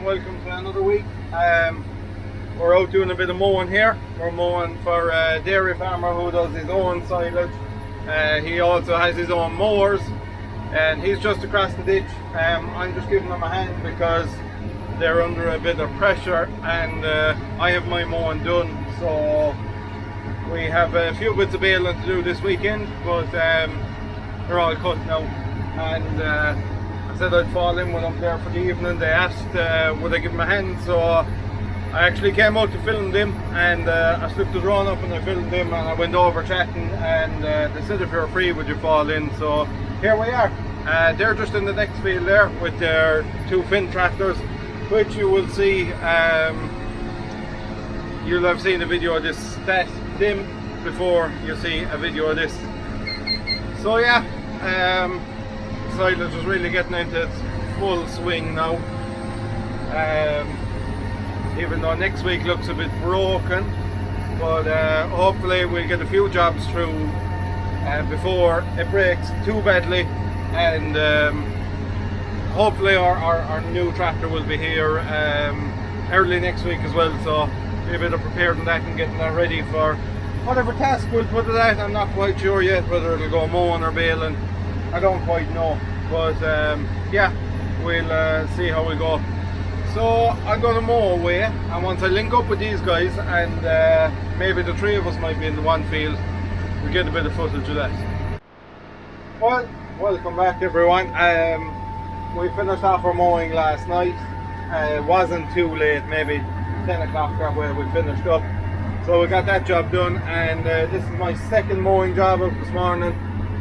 and welcome to another week. We're out doing a bit of mowing here. We're mowing for a dairy farmer who does his own silage. He also has his own mowers and he's just across the ditch. I'm just giving him a hand because they're under a bit of pressure, and I have my mowing done, so we have a few bits of baling to do this weekend, but they're all cut now. And I said I'd fall in with them there for the evening. They asked would I give them a hand, so I actually came out to film them, and I slipped the drone up and I filmed them, and I went over chatting, and they said if you're free would you fall in, so here we are. They're just in the next field there with their two Finn tractors, which you will see, you'll have seen a video of them before you see a video of this. So yeah, silage is really getting into its full swing now. Even though next week looks a bit broken, but hopefully we'll get a few jobs through before it breaks too badly, and hopefully our new tractor will be here early next week as well, so be a bit of prepared in that and getting that ready for whatever task we'll put it at. I'm not quite sure yet whether it'll go mowing or baling. I don't quite know, but yeah, we'll see how we go. So I'm going to mow away, and once I link up with these guys, and maybe the three of us might be in the one field, we'll get a bit of footage of that. Well, welcome back everyone. We finished off our mowing last night. It wasn't too late, maybe 10 o'clock that way we finished up. So we got that job done, and this is my second mowing job up this morning,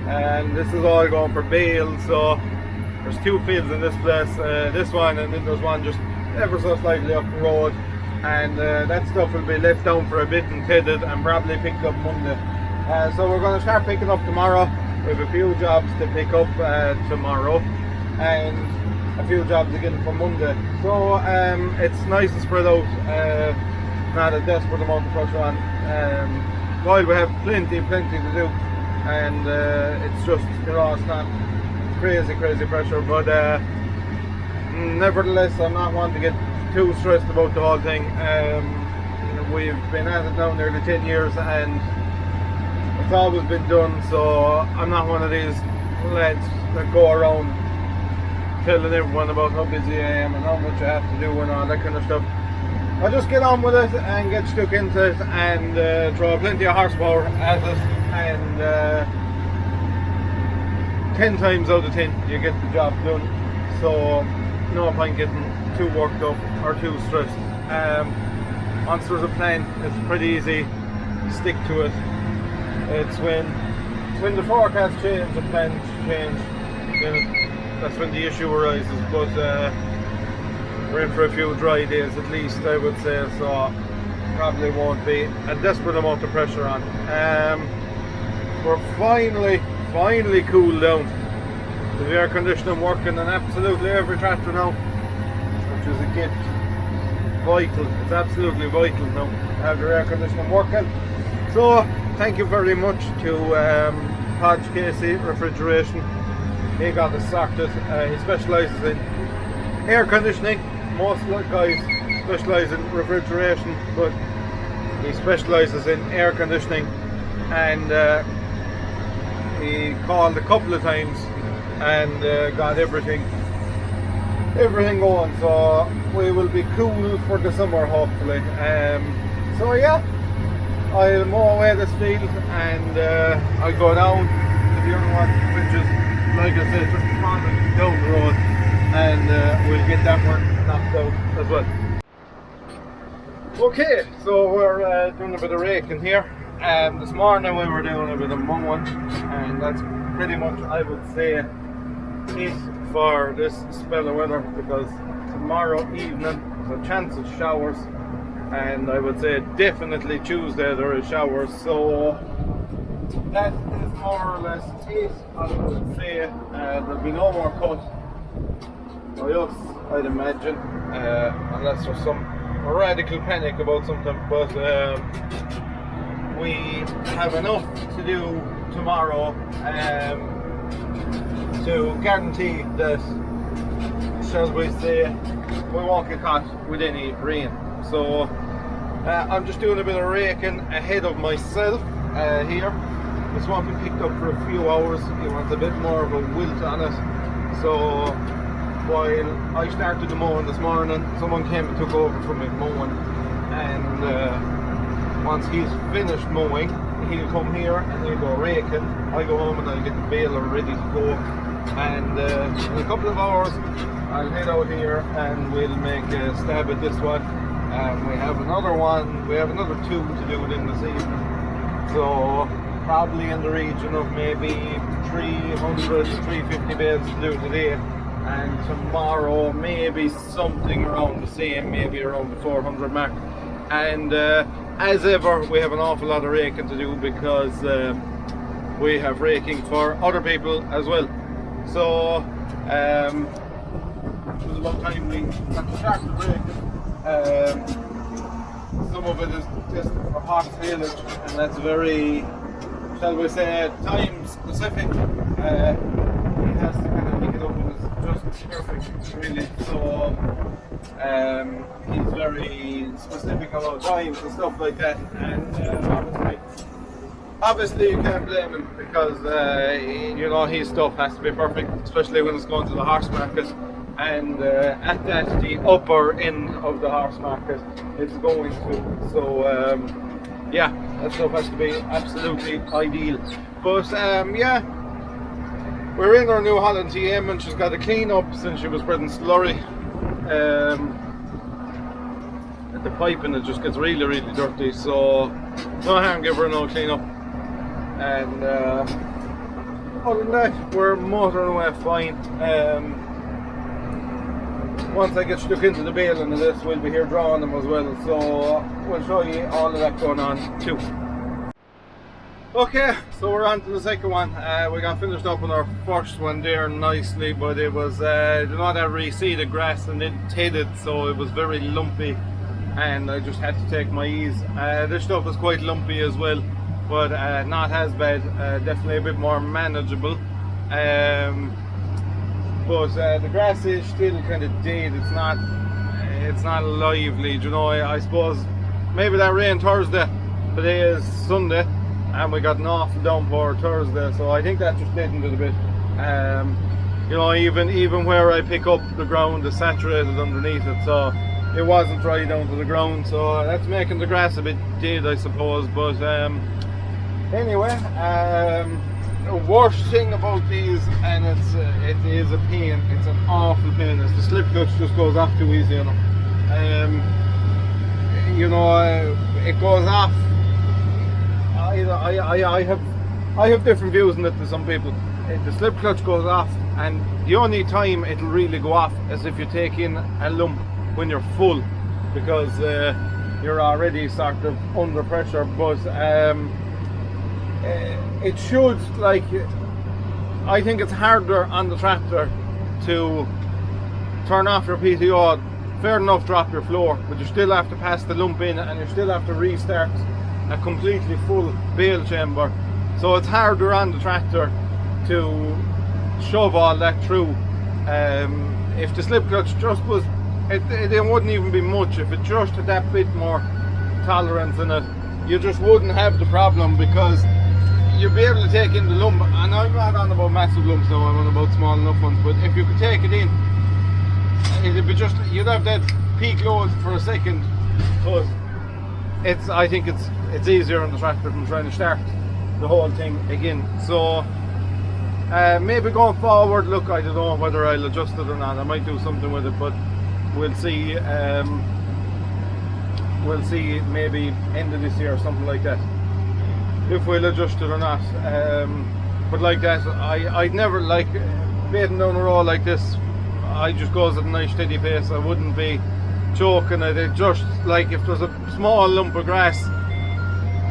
and this is all going for bale. So there's two fields in this place, this one, and then there's one just ever so slightly up the road, and that stuff will be left down for a bit and tedded and probably picked up Monday. So we're going to start picking up tomorrow. We have a few jobs to pick up tomorrow, and a few jobs again for Monday. So it's nice and spread out, not a desperate amount of pressure on. While we have plenty to do, and it's just, you know, it's not crazy pressure, but nevertheless I'm not one to get too stressed about the whole thing. We've been at it now nearly 10 years, and it's always been done, so I'm not one of these lads that go around telling everyone about how busy I am and how much I have to do and all that kind of stuff. I just get on with it and get stuck into it, and throw plenty of horsepower at it, and 10 times out of 10 you get the job done. So no point getting too worked up or too stressed. Once there's a plan, it's pretty easy. Stick to it. It's when the forecast change, the plans change, then that's when the issue arises. But we're in for a few dry days at least, I would say, so probably won't be a desperate amount of pressure on. We're finally cooled down. The air conditioning working on absolutely every tractor now, which is a gift. Vital. It's absolutely vital now to have the air conditioning working. So thank you very much to Podge Casey Refrigeration. He got us sorted. He specialises in air conditioning. Most guys specialise in refrigeration, but he specialises in air conditioning, and he called a couple of times and got everything going, so we will be cool for the summer hopefully. So yeah, I'll mow away this field, and I'll go down to the other one, which is, like I said, just down the road, and we'll get that one knocked out as well. Okay, so we're doing a bit of raking here. This morning we were doing a bit of mowing, and that's pretty much, I would say, it for this spell of weather, because tomorrow evening there's a chance of showers, and I would say definitely Tuesday there is showers. So that is more or less it. I would say there'll be no more cut by us, I'd imagine, unless there's some radical panic about something, but we have enough to do tomorrow to guarantee that shall we say, we won't get caught with any rain. So I'm just doing a bit of raking ahead of myself here. This won't be picked up for a few hours. He wants a bit more of a wilt on it. So while I started the mowing this morning, someone came and took over from me mowing, and once he's finished mowing, he'll come here and he'll go raking. I go home and I'll get the baler ready to go, and in a couple of hours I'll head out here and we'll make a stab at this one. We have another one, we have another two to do within this evening, so probably in the region of maybe 300 to 350 bales to do today, and tomorrow maybe something around the same, maybe around the 400 mark. And as ever, we have an awful lot of raking to do because we have raking for other people as well. So it was about time we got to start the raking. Some of it is just for hot silage, and that's very, shall we say, time specific. He has to kind of pick it up and it's just perfect, really. So he's very specific about times and stuff like that, and obviously you can't blame him because you know, his stuff has to be perfect, especially when it's going to the horse market, and at that, the upper end of the horse market it's going to. So yeah, that stuff has to be absolutely ideal. But yeah, we're in our New Holland TM and she's got to clean up since she was spreading slurry. The piping, it just gets really, really dirty, so no harm give her no clean up. And other than that, we're motoring away fine. Once I get stuck into the baling of this, we'll be here drawing them as well, so we'll show you all of that going on too. Okay, so we're on to the second one. We got finished up on our first one there nicely, but it was not that reseeded grass and it headed, so it was very lumpy, and I just had to take my ease. This stuff is quite lumpy as well, but not as bad, definitely a bit more manageable. But the grass is still kind of dead. It's not lively, you know. I suppose maybe that rain Thursday, today is Sunday, and we got an awful downpour Thursday, so I think that just deadened it a bit. You know, even where I pick up the ground is saturated underneath it, so it wasn't dry down to the ground, so that's making the grass a bit dead, I suppose. But anyway, the worst thing about these, and it is a pain, it's an awful pain, is the slip clutch just goes off too easy, you know. You know, it goes off. I have different views on it to some people. The slip clutch goes off, and the only time it'll really go off is if you take in a lump when you're full, because you're already sort of under pressure. But it should, like, I think it's harder on the tractor to turn off your PTO. Fair enough, drop your floor, but you still have to pass the lump in, and you still have to restart a completely full bale chamber. So it's harder on the tractor to shove all that through. If the slip clutch just was, it wouldn't even be much. If it just had that bit more tolerance in it, you just wouldn't have the problem, because you'd be able to take in the lump. And I'm not on about massive lumps now, I'm on about small enough ones, but if you could take it in, it'd be just, you'd have that peak load for a second. But I think it's easier on the tractor than trying to start the whole thing again. So maybe going forward, look, I don't know whether I'll adjust it or not. I might do something with it, but we'll see. We'll see, maybe end of this year or something like that, if we'll adjust it or not. But like that, I'd never, like, baiting down a road like this, I just goes at a nice steady pace. I wouldn't be choking it. It just, like, if there's a small lump of grass,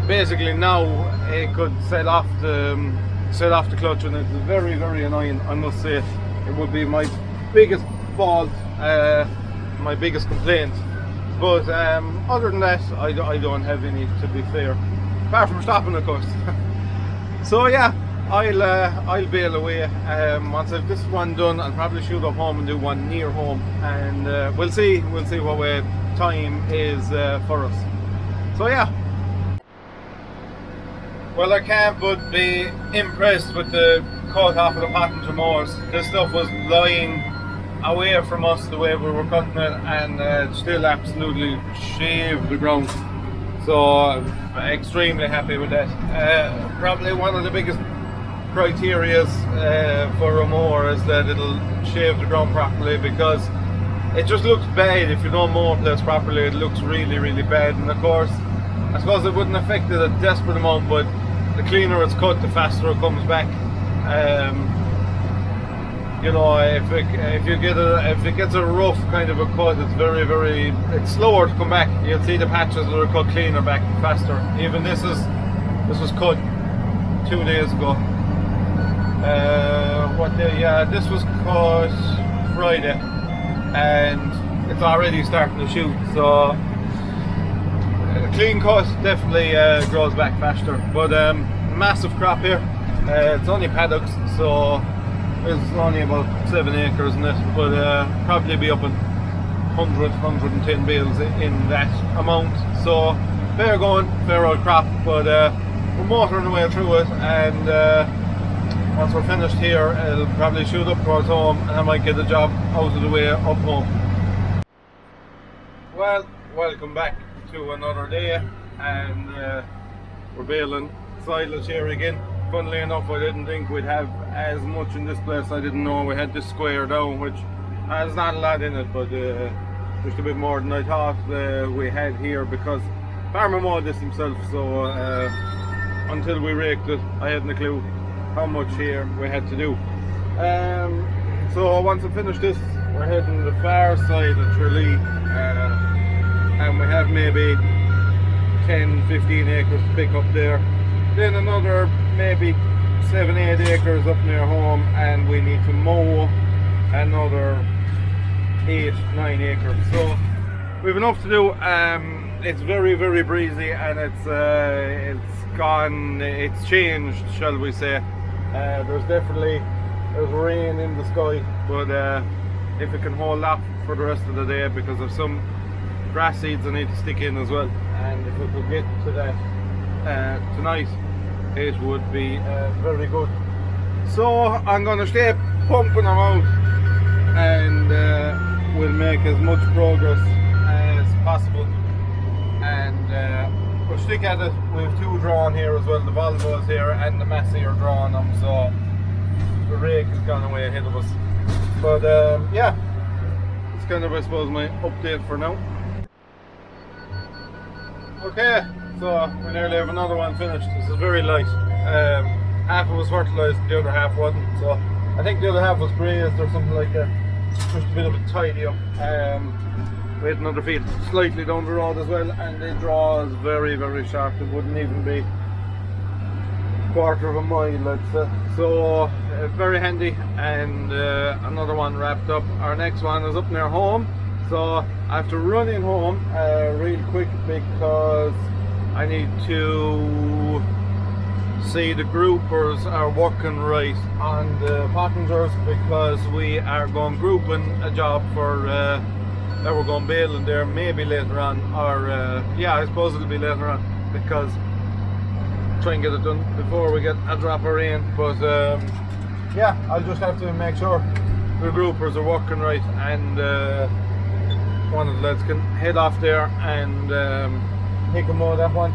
basically now it could set off the clutch, and it's very, very annoying, I must say. It would be my biggest fault, my biggest complaint. But other than that, I don't have any, to be fair, apart from stopping, of course. So yeah, I'll bail away. Once I've this one done, I'll probably shoot up home and do one near home, and we'll see what way time is for us. So yeah. Well, I can't but be impressed with the cut off of the pottinger mowers. This stuff was lying away from us the way we were cutting it, and still absolutely shaved the ground. So I'm extremely happy with that. Probably one of the biggest criteria for a mower is that it'll shave the ground properly, because it just looks bad if you don't mow a place properly. It looks really, really bad, and of course I suppose it wouldn't affect it a desperate amount, but the cleaner it's cut, the faster it comes back. You know, if it gets a rough kind of a cut, it's slower to come back. You'll see the patches that are cut cleaner back faster. Even this was cut 2 days ago. What day? Yeah, this was cut Friday, and it's already starting to shoot. So a clean cut definitely grows back faster. But massive crop here. It's only paddocks, so there's only about 7 acres in it, but probably be up in 110 bales in that amount. So fair going, fair old crop, but we're motoring the way through it, and once we're finished here, it'll probably shoot up towards home, and I might get the job out of the way up home. Well, welcome back to another day, and we're baling silage here again. Funnily enough, I didn't think we'd have as much in this place. I didn't know we had this square down, which there's not a lot in it, but just a bit more than I thought we had here, because farmer mowed this himself, so until we raked it, I hadn't a clue how much here we had to do. So once I finish this, we're heading to the far side of Tralee, and we have maybe 10-15 acres to pick up there. Then another maybe 7-8 acres up near home, and we need to mow another 8-9 acres. So we've enough to do. It's very, very breezy, and it's changed, shall we say. There's rain in the sky, but if it can hold off for the rest of the day, because of some grass seeds I need to stick in as well, and if we could get to that tonight, it would be very good. So I'm going to stay pumping them out, and we'll make as much progress as possible, and we'll stick at it. We have 2 drawn here as well. The Volvo is here and the Massey are drawing them, so the rake has gone away ahead of us. But yeah, it's kind of, I suppose, my update for now. Okay, so we nearly have another one finished. This is very light. Half of it was fertilised, the other half wasn't. So I think the other half was grazed or something like that. Just a bit of a tidy up. We had another field slightly down the road as well, and the draw is very, very sharp. It wouldn't even be a quarter of a mile, let's say. So very handy, and another one wrapped up. Our next one is up near home, so I have to run in home real quick, because I need to see the groupers are working right on the pottingers, because we are going grouping a job for that we're going baling there maybe later on, or yeah, I suppose it'll be later on, because try and get it done before we get a drop of rain. But yeah, I'll just have to make sure the groupers are working right, and one of the lads can head off there and pick them out that one.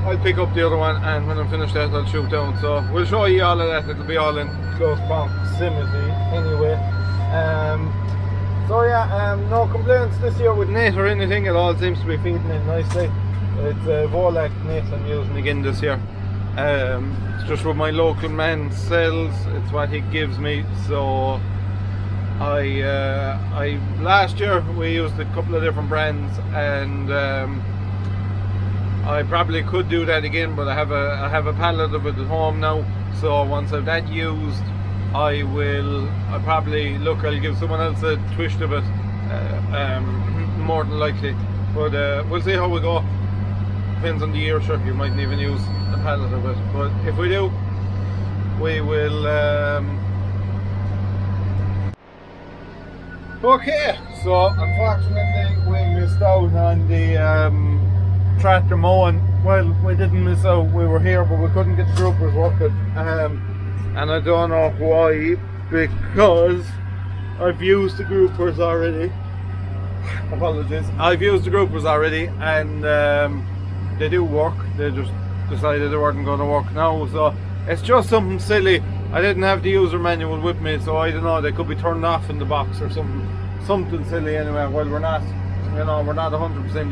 I'll pick up the other one, and when I'm finished that, I'll shoot down. So we'll show you all of that. It'll be all in close proximity anyway. So yeah, no complaints this year with net or anything. It all seems to be feeding in nicely. It's Volak net I'm using again this year. It's just what my local man sells. It's what he gives me. So I last year we used a couple of different brands, and I probably could do that again, but I have a pallet of it at home now. So once I've that used, I'll give someone else a twist of it, more than likely. But we'll see how we go. Depends on the year, sure. You mightn't even use a pallet of it, but if we do, we will okay, so unfortunately we missed out on the tractor mowing. Well, we didn't miss out, we were here but we couldn't get the groupers working, and I don't know why, because I've used the groupers already. Apologies, I've used the groupers already, and they do work. They just decided they weren't going to work now, so it's just something silly. I didn't have the user manual with me, so I don't know, they could be turned off in the box or something silly anyway. Well, we're not, you know, we're not 100%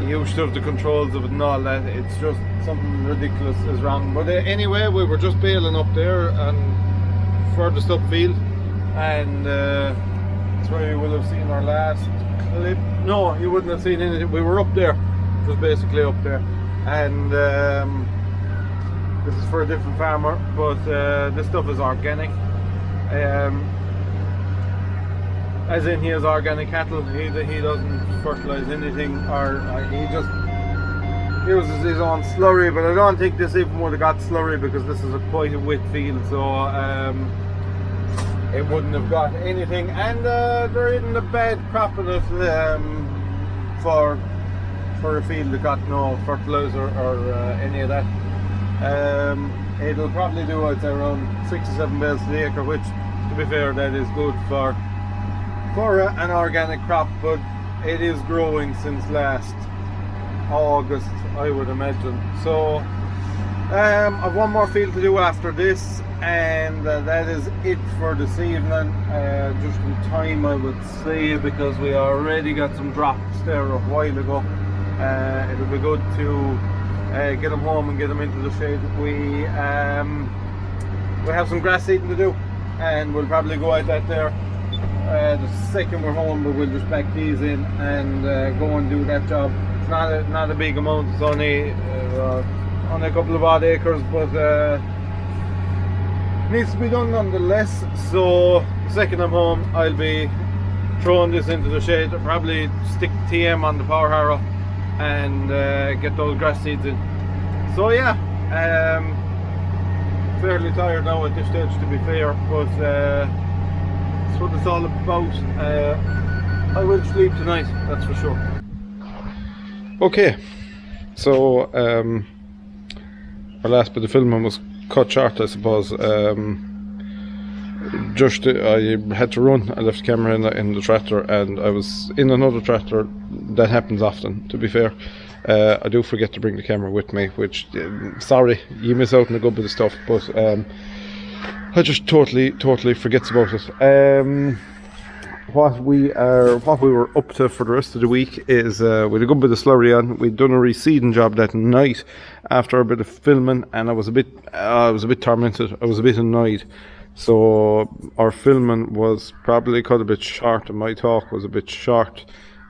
used of the controls of it and all that. It's just something ridiculous is wrong. But anyway, we were just bailing up there and furthest upfield, and that's where you will have seen our last clip. No, you wouldn't have seen anything. We were up there, just basically up there, and this is for a different farmer, but this stuff is organic. As in, he has organic cattle. He doesn't fertilize anything, or he just uses his own slurry. But I don't think this even would have got slurry, because this is quite a wet field, so it wouldn't have got anything. And there isn't a bad crop in it for a field that got no fertilizer or any of that. It'll probably do, I'd say, around 6 to 7 bales to the acre, which, to be fair, that is good for an organic crop. But it is growing since last August, I would imagine. So I've one more field to do after this, and that is it for this evening. Just in time, I would say, because we already got some drops there a while ago. It'll be good to get them home and get them into the shade. We have some grass seeding to do, and we'll probably go at that there the second we're home, but we'll just pack these in and go and do that job. It's not a big amount, it's only a couple of odd acres, but needs to be done nonetheless. So the second I'm home, I'll be throwing this into the shade. I'll probably stick TM on the power harrow and get those grass seeds in. So yeah, fairly tired now at this stage, to be fair, but that's what it's all about. I will sleep tonight, that's for sure. Okay, so our last bit of filming was cut short, I suppose. I had to run. I left the camera in the tractor, and I was in another tractor. That happens often, to be fair. I do forget to bring the camera with me, which, sorry, you miss out on a good bit of stuff, but I just totally forgets about it. What we were up to for the rest of the week is we had a good bit of slurry on. We'd done a reseeding job that night after a bit of filming, and I was a bit tormented. I was a bit annoyed. So our filming was probably cut a bit short, and my talk was a bit short.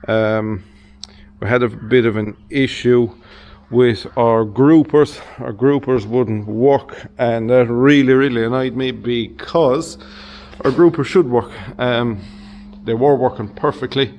We had a bit of an issue with our groupers. Our groupers wouldn't work, and that really annoyed me, because our groupers should work. They were working perfectly.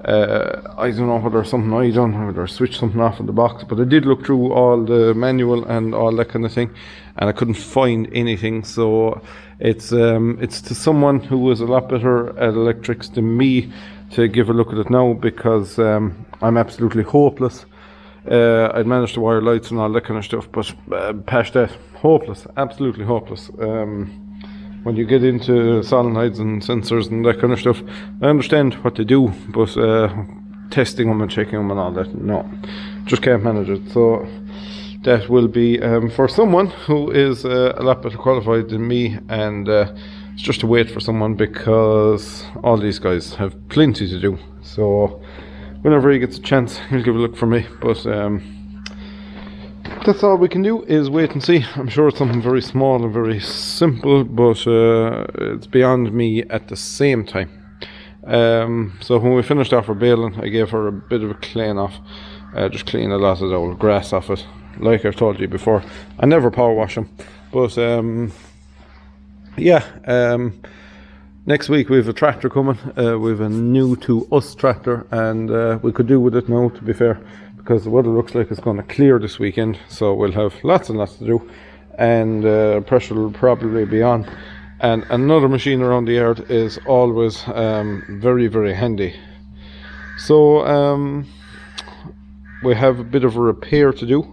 I don't know whether something I done, whether I switched something off in the box, but I did look through all the manual and all that kind of thing, and I couldn't find anything. So it's to someone who is a lot better at electrics than me to give a look at it now, because I'm absolutely hopeless. I'd managed to wire lights and all that kind of stuff, but past that, hopeless, absolutely hopeless. When you get into solenoids and sensors and that kind of stuff, I understand what they do, but testing them and checking them and all that, no, just can't manage it. So that will be for someone who is a lot better qualified than me, and it's just to wait for someone, because all these guys have plenty to do. So whenever he gets a chance, he'll give a look for me, but that's all we can do, is wait and see. I'm sure it's something very small and very simple, but it's beyond me at the same time. So when we finished off our baling, I gave her a bit of a clean off, just clean a lot of the old grass off it. Like I've told you before, I never power wash them, but next week we have a tractor coming. We have a new to us tractor, and we could do with it now, to be fair, because the weather looks like it's going to clear this weekend, so we'll have lots and lots to do. and pressure will probably be on. And another machine around the yard is always very, very handy. So we have a bit of a repair to do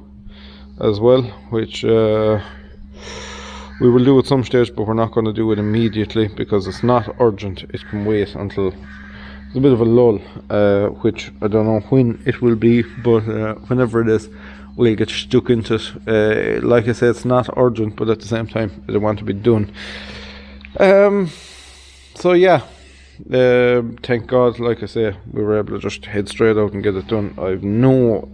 as well, which we will do at some stage, but we're not going to do it immediately because it's not urgent. It can wait until there's a bit of a lull, which I don't know when it will be, but whenever it is, we'll get stuck into it. Like I said, it's not urgent, but at the same time, I don't want to be done. So yeah, thank God, like I say, we were able to just head straight out and get it done. I've no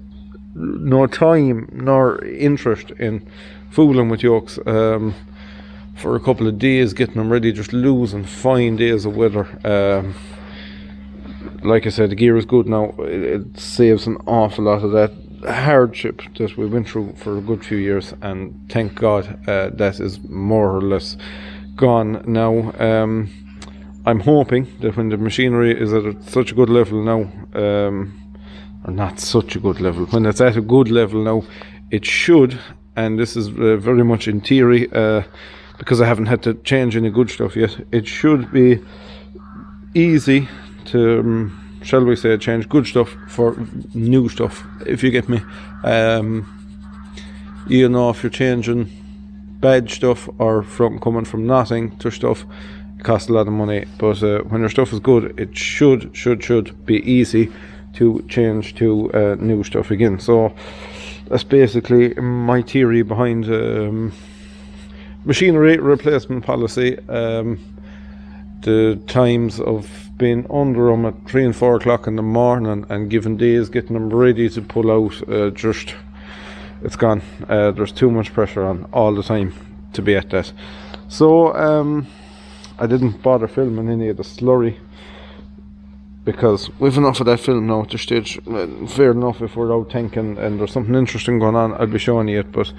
time nor interest in fooling with yokes for a couple of days, getting them ready, just losing fine days of weather. Like I said, the gear is good now. It saves an awful lot of that hardship that we went through for a good few years, and thank God that is more or less gone now. I'm hoping that when the machinery is at such a good level now, or not such a good level, when it's at a good level now, it should, and this is very much in theory, because I haven't had to change any good stuff yet, it should be easy to, shall we say, change good stuff for new stuff, if you get me. You know, if you're changing bad stuff or from coming from nothing to stuff, it costs a lot of money, but when your stuff is good, it should be easy to change to new stuff again. So that's basically my theory behind machinery replacement policy. The times of being under them at 3 and 4 o'clock in the morning and given days getting them ready to pull out, just it's gone. There's too much pressure on all the time to be at that. So I didn't bother filming any of the slurry because we've enough of that film now at this stage. Fair enough, if we're out tanking and there's something interesting going on, I'll be showing you it, but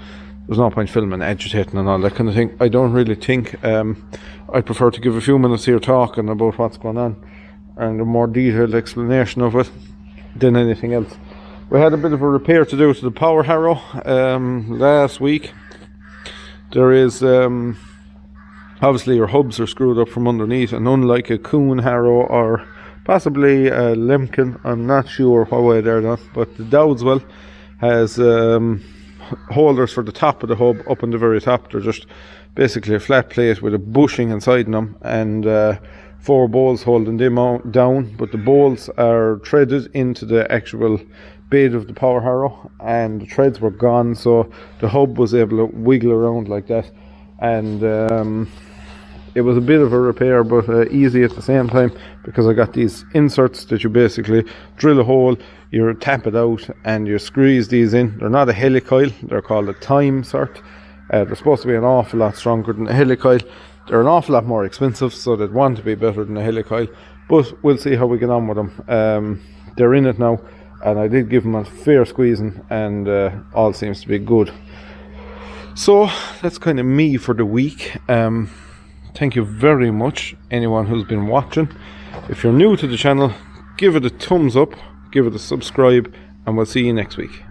there's no point filming, agitating and all that kind of thing. I don't really think. I prefer to give a few minutes here talking about what's going on and a more detailed explanation of it than anything else. We had a bit of a repair to do to the power harrow last week. There is obviously your hubs are screwed up from underneath, and unlike a Coon harrow or possibly a Lemken, I'm not sure what way they're done, but the Dowdswell has holders for the top of the hub up on the very top. They're just basically a flat plate with a bushing inside them and 4 bowls holding them down, but the bowls are threaded into the actual bed of the power harrow, and the threads were gone, so the hub was able to wiggle around like that, and it was a bit of a repair, but easy at the same time, because I got these inserts that you basically drill a hole, you tap it out and you squeeze these in. They're not a helicoil, they're called a time sort. They're supposed to be an awful lot stronger than a helicoil. They're an awful lot more expensive, so they'd want to be better than a helicoil, but we'll see how we get on with them. They're in it now, and I did give them a fair squeezing, and all seems to be good. So that's kind of me for the week. Thank you very much, anyone who's been watching. If you're new to the channel, give it a thumbs up, give it a subscribe, and we'll see you next week.